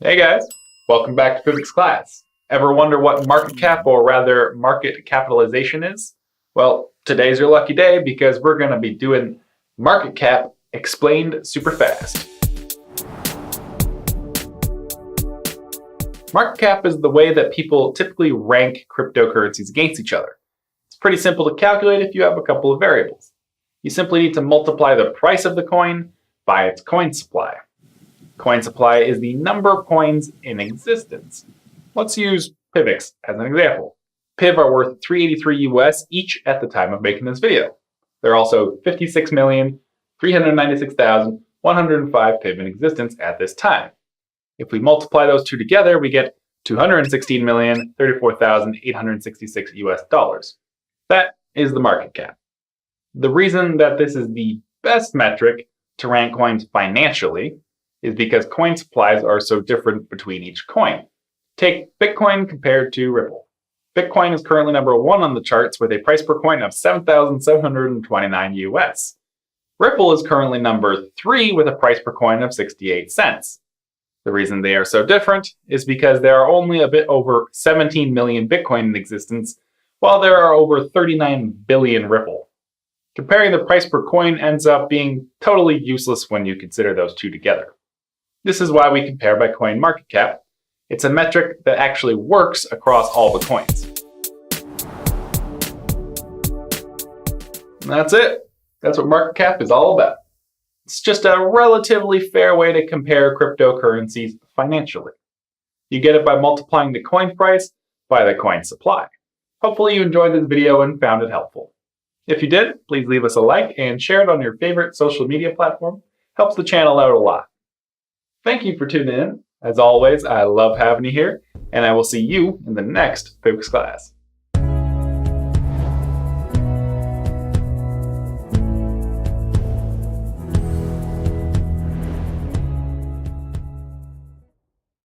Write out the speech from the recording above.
Hey guys, welcome back to PIVX Class. Ever wonder what market cap, or rather market capitalization is? Well, today's your lucky day because we're going to be doing market cap explained super fast. Market cap is the way that people typically rank cryptocurrencies against each other. It's pretty simple to calculate if you have a couple of variables. You simply need to multiply the price of the coin by its coin supply. Coin supply is the number of coins in existence. Let's use PIVX as an example. PIV are worth 383 US each at the time of making this video. There are also 56,396,105 PIV in existence at this time. If we multiply those two together, we get 216,034,866 US dollars. That is the market cap. The reason that this is the best metric to rank coins financially is because coin supplies are so different between each coin. Take Bitcoin compared to Ripple. Bitcoin is currently number 1 on the charts with a price per coin of 7,729 US. Ripple is currently number 3 with a price per coin of 68 cents. The reason they are so different is because there are only a bit over 17 million Bitcoin in existence, while there are over 39 billion Ripple. Comparing the price per coin ends up being totally useless when you consider those two together. This is why we compare by coin market cap. It's a metric that actually works across all the coins. And that's it. That's what market cap is all about. It's just a relatively fair way to compare cryptocurrencies financially. You get it by multiplying the coin price by the coin supply. Hopefully you enjoyed this video and found it helpful. If you did, please leave us a like and share it on your favorite social media platform. Helps the channel out a lot. Thank you for tuning in. As always, I love having you here, and I will see you in the next PIVX class.